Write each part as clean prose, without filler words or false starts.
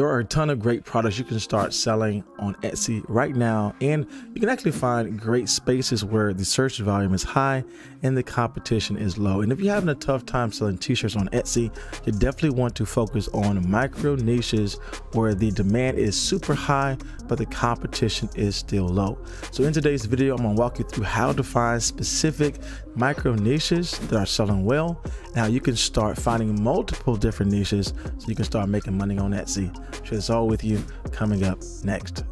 There are a ton of great products you can start selling on Etsy right now, and you can actually find great spaces where the search volume is high and the competition is low. And if you're having a tough time selling t-shirts on Etsy, you definitely want to focus on micro niches where the demand is super high but the competition is still low. So in today's video, I'm going to walk you through how to find specific micro niches that are selling well. Now you can start finding multiple different niches so you can start making money on Etsy. I'm sure it's all with you coming up next.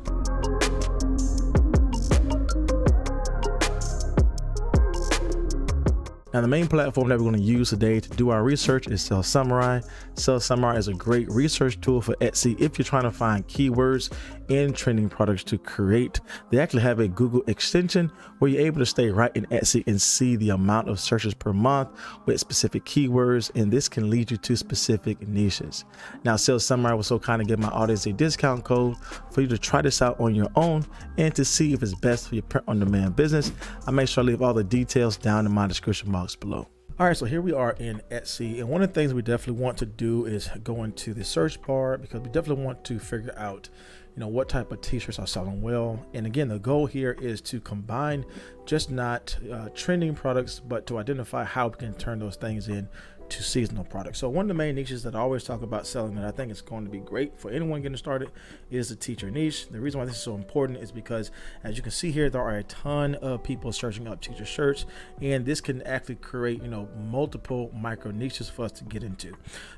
Now, the main platform that we're going to use today to do our research is Sales Samurai. Sales Samurai is a great research tool for Etsy if you're trying to find keywords and trending products to create. They actually have a Google extension where you're able to stay right in Etsy and see the amount of searches per month with specific keywords, and this can lead you to specific niches. Now, Sales Samurai was so kind to give my audience a discount code for you to try this out on your own and to see if it's best for your print-on-demand business. I make sure I leave all the details down in my description box below. All right, so here we are in Etsy, and one of the things we definitely want to do is go into the search bar because we definitely want to figure out, what type of t-shirts are selling well. And again, the goal here is to combine just not trending products, but to identify how we can turn those things in to seasonal products. So one of the main niches that I always talk about selling that I think is going to be great for anyone getting started is the teacher niche. The reason why this is so important is because, as you can see here, there are a ton of people searching up teacher shirts, and this can actually create multiple micro niches for us to get into.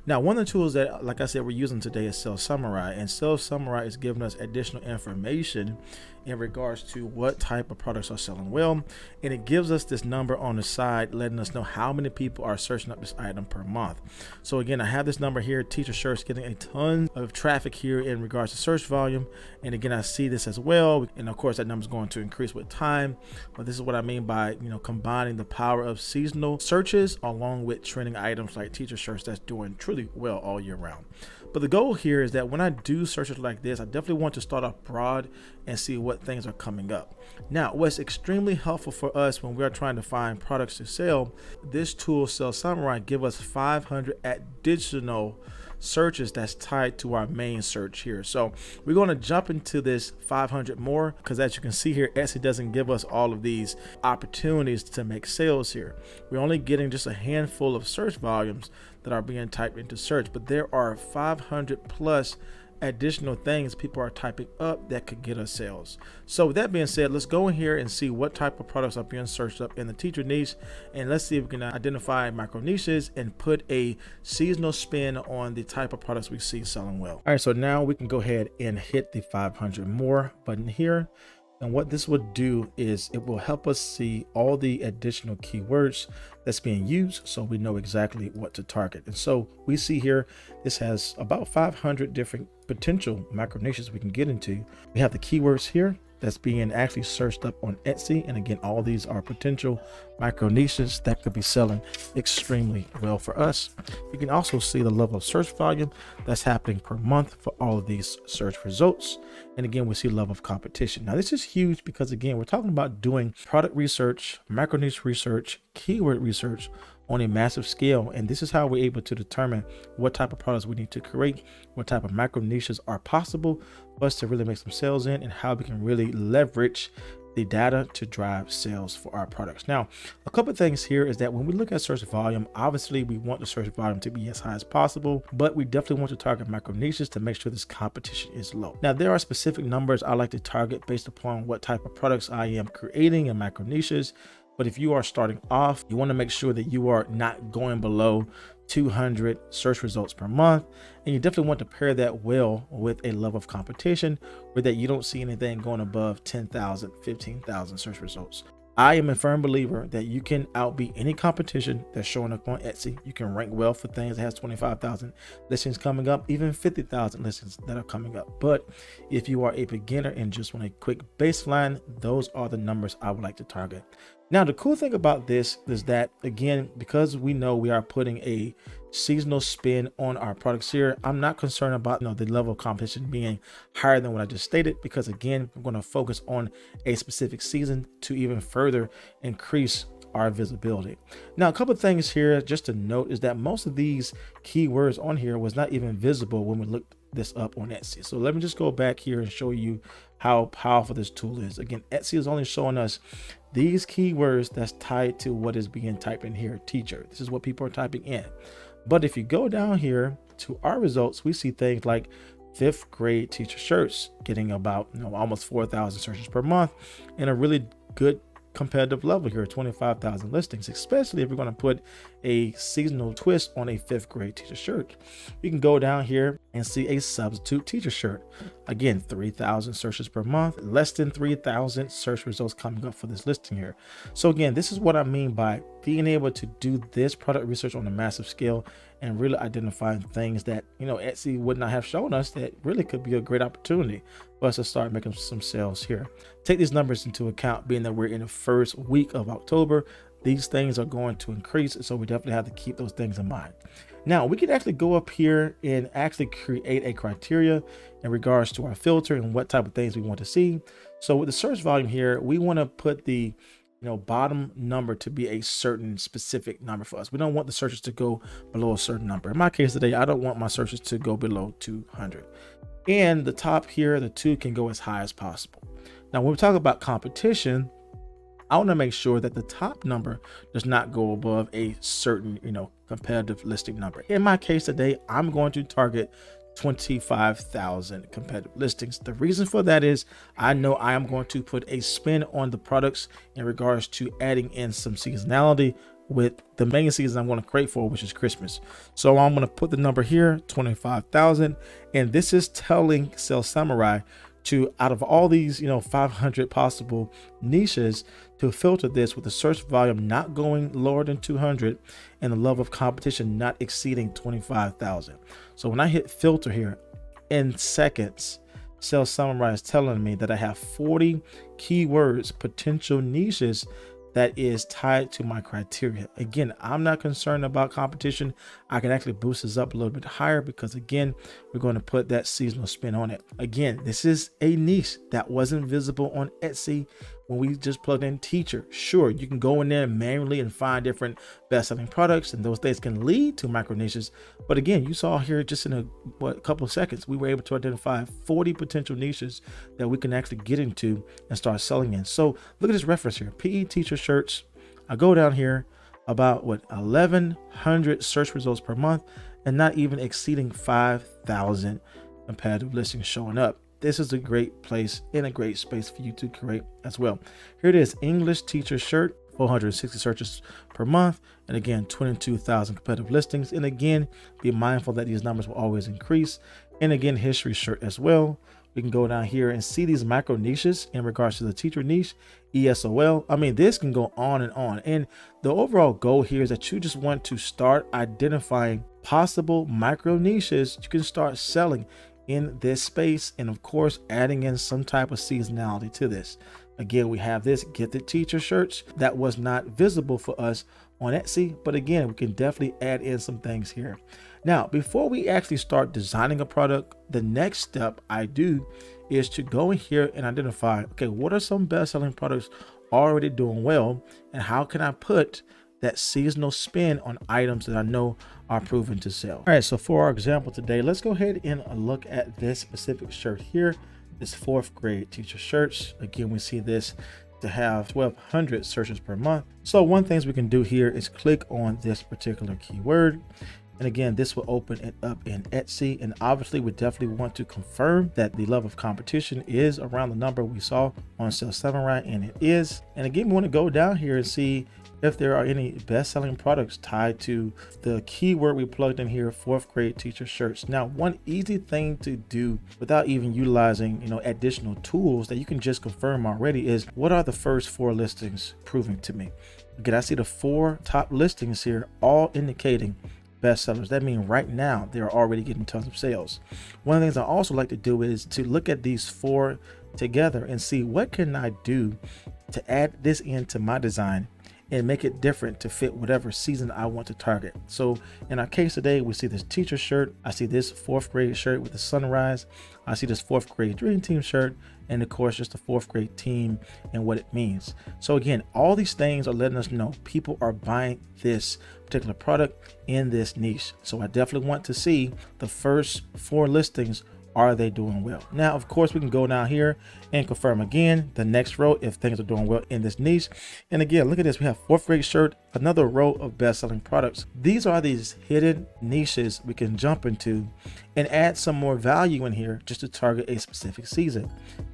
Now, one of the tools that, like I said, we're using today is Sales Samurai, and Sales Samurai is giving us additional information in regards to what type of products are selling well, and it gives us this number on the side letting us know how many people are searching up this item per month. So again, I have this number here, teacher shirts, getting a ton of traffic here in regards to search volume, and again, I see this as well, and of course that number is going to increase with time, but this is what I mean by combining the power of seasonal searches along with trending items like teacher shirts that's doing truly well all year round. But the goal here is that when I do searches like this, I definitely want to start off broad and see what things are coming up. Now, what's extremely helpful for us when we're trying to find products to sell, this tool, Sales Samurai, give us 500 additional searches that's tied to our main search here. So we're going to jump into this 500 more because, as you can see here, Etsy doesn't give us all of these opportunities to make sales here. We're only getting just a handful of search volumes that are being typed into search, but there are 500 plus additional things people are typing up that could get us sales. So with that being said, let's go in here and see what type of products are being searched up in the teacher niche, and let's see if we can identify micro niches and put a seasonal spin on the type of products we see selling well. All right, so now we can go ahead and hit the 500 more button here. And what this would do is it will help us see all the additional keywords that's being used so we know exactly what to target. And so we see here, this has about 500 different potential micro niches we can get into. We have the keywords here that's being actually searched up on Etsy. And again, all these are potential micro niches that could be selling extremely well for us. You can also see the level of search volume that's happening per month for all of these search results. And again, we see the level of competition. Now, this is huge because, again, we're talking about doing product research, micro niche research, keyword research on a massive scale. And this is how we're able to determine what type of products we need to create, what type of micro niches are possible for us to really make some sales in, and how we can really leverage the data to drive sales for our products. Now, a couple of things here is that when we look at search volume, obviously we want the search volume to be as high as possible, but we definitely want to target micro niches to make sure this competition is low. Now, there are specific numbers I like to target based upon what type of products I am creating in micro niches. But if you are starting off, you want to make sure that you are not going below 200 search results per month, and you definitely want to pair that well with a level of competition where that you don't see anything going above 10,000, 15,000 search results. I am a firm believer that you can outbeat any competition that's showing up on Etsy. You can rank well for things that has 25,000 listings coming up, even 50,000 listings that are coming up. But if you are a beginner and just want a quick baseline, those are the numbers I would like to target. Now, the cool thing about this is that, again, because we know we are putting a seasonal spin on our products here, I'm not concerned about the level of competition being higher than what I just stated, because again, we're going to focus on a specific season to even further increase our visibility. Now, a couple of things here just to note is that most of these keywords on here was not even visible when we looked this up on Etsy. So let me just go back here and show you how powerful this tool is. Again, Etsy is only showing us these keywords that's tied to what is being typed in here, teacher. This is what people are typing in. But if you go down here to our results, we see things like 5th grade teacher shirts getting about almost 4,000 searches per month, and a really good competitive level here, 25,000 listings, especially if you're going to put a seasonal twist on a 5th grade teacher shirt. You can go down here and see a substitute teacher shirt. Again, 3,000 searches per month, less than 3,000 search results coming up for this listing here. So again, this is what I mean by being able to do this product research on a massive scale and really identifying things that Etsy would not have shown us that really could be a great opportunity for us to start making some sales here. Take these numbers into account, being that we're in the first week of October. These things are going to increase, so we definitely have to keep those things in mind. Now we can actually go up here and actually create a criteria in regards to our filter and what type of things we want to see. So with the search volume here, we want to put the bottom number to be a certain specific number for us. We don't want the searches to go below a certain number. In my case today, I don't want my searches to go below 200. And the top here, the 2 can go as high as possible. Now, when we talk about competition, I want to make sure that the top number does not go above a certain, competitive listing number. In my case today, I'm going to target 25,000 competitive listings. The reason for that is I know I am going to put a spin on the products in regards to adding in some seasonality with the main season I'm going to create for, which is Christmas. So I'm going to put the number here, 25,000, and this is telling Sales Samurai to, out of all these 500 possible niches, to filter this with the search volume not going lower than 200 and the level of competition not exceeding 25,000. So when I hit filter here, in seconds, Sales Samurai is telling me that I have 40 keywords, potential niches that is tied to my criteria. Again, I'm not concerned about competition. I can actually boost this up a little bit higher because again, we're going to put that seasonal spin on it. Again, this is a niche that wasn't visible on Etsy when we just plugged in teacher. Sure, you can go in there manually and find different best-selling products, and those things can lead to micro niches. But again, you saw here just in a couple of seconds, we were able to identify 40 potential niches that we can actually get into and start selling in. So look at this reference here, PE teacher shirts. I go down here, about 1,100 search results per month, and not even exceeding 5,000 competitive listings showing up. This is a great place and a great space for you to create as well. Here it is, English teacher shirt, 460 searches per month, and again 22,000 competitive listings. And again, be mindful that these numbers will always increase. And again, history shirt as well. We can go down here and see these micro niches in regards to the teacher niche, ESOL. I mean, this can go on and on. And the overall goal here is that you just want to start identifying possible micro niches you can start selling in this space, and of course adding in some type of seasonality to this. Again, we have this gifted teacher shirts that was not visible for us on Etsy, but again, we can definitely add in some things here. Now, before we actually start designing a product, the next step I do is to go in here and identify, okay, what are some best-selling products already doing well, and how can I put that seasonal spin on items that I know are proven to sell. All right, so for our example today, let's go ahead and look at this specific shirt here, this 4th grade teacher shirts. Again, we see this to have 1,200 searches per month. So one thing we can do here is click on this particular keyword. And again, this will open it up in Etsy. And obviously we definitely want to confirm that the level of competition is around the number we saw on Sales Samurai, and it is. And again, we want to go down here and see if there are any best-selling products tied to the keyword we plugged in here, 4th grade teacher shirts. Now, one easy thing to do without even utilizing additional tools that you can just confirm already is, what are the first 4 listings proving to me? Again, I see the 4 top listings here all indicating bestsellers. That means right now they're already getting tons of sales. One of the things I also like to do is to look at these 4 together and see what can I do to add this into my design and make it different to fit whatever season I want to target. So in our case today, we see this teacher shirt. I see this 4th grade shirt with the sunrise. I see this 4th grade dream team shirt, and of course just the 4th grade team and what it means. So again, all these things are letting us know people are buying this particular product in this niche. So I definitely want to see the first 4 listings. Are they doing well? Now, of course, we can go down here and confirm again the next row if things are doing well in this niche. And again, look at this. We have 4th grade shirt, another row of best-selling products. These are these hidden niches we can jump into and add some more value in here just to target a specific season.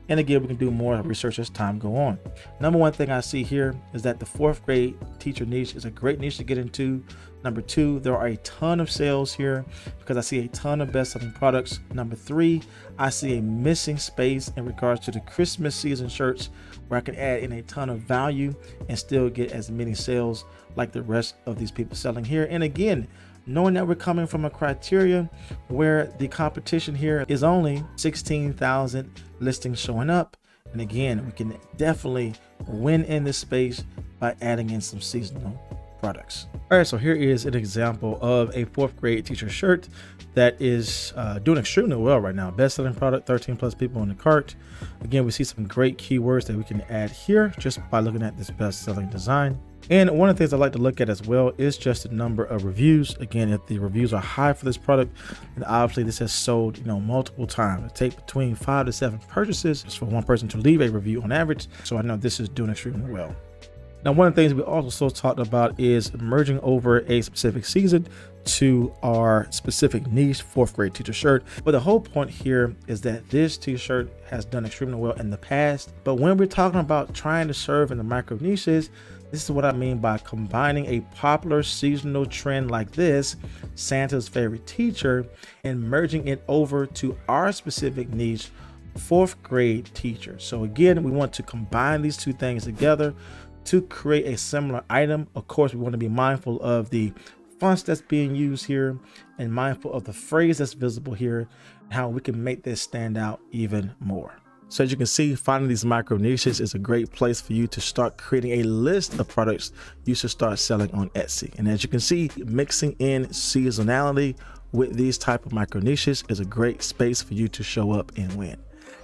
And again, we can do more research as time go on. Number one thing I see here is that the 4th grade teacher niche is a great niche to get into. Number 2, there are a ton of sales here because I see a ton of best-selling products. Number 3, I see a missing space in regards to the Christmas season shirts where I can add in a ton of value and still get as many sales like the rest of these people selling here. And again, knowing that we're coming from a criteria where the competition here is only 16,000 listings showing up. And again, we can definitely win in this space by adding in some seasonal products. All right, so here is an example of a 4th grade teacher shirt that is doing extremely well right now. Best-selling product, 13+ people in the cart. Again, we see some great keywords that we can add here just by looking at this best-selling design. And one of the things I like to look at as well is just the number of reviews. Again, if the reviews are high for this product, then obviously this has sold, multiple times. It takes between 5 to 7 purchases just for one person to leave a review on average. So I know this is doing extremely well. Now, one of the things we also talked about is merging over a specific season to our specific niche 4th grade teacher shirt. But the whole point here is that this t-shirt has done extremely well in the past. But when we're talking about trying to serve in the micro niches, this is what I mean by combining a popular seasonal trend like this, Santa's favorite teacher, and merging it over to our specific niche, 4th grade teacher. So again, we want to combine these two things together to create a similar item. Of course, we want to be mindful of the fonts that's being used here and mindful of the phrase that's visible here, and how we can make this stand out even more. So as you can see, finding these micro niches is a great place for you to start creating a list of products you should start selling on Etsy. And as you can see, mixing in seasonality with these type of micro niches is a great space for you to show up and win.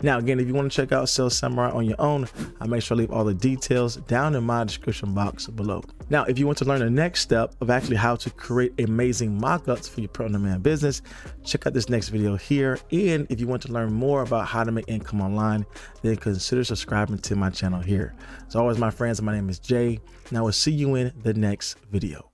Now, again, if you want to check out Sales Samurai on your own, I'll make sure I leave all the details down in my description box below. Now, if you want to learn the next step of actually how to create amazing mockups for your print-on-demand business, check out this next video here. And if you want to learn more about how to make income online, then consider subscribing to my channel here. As always, my friends, my name is Jay, and I will see you in the next video.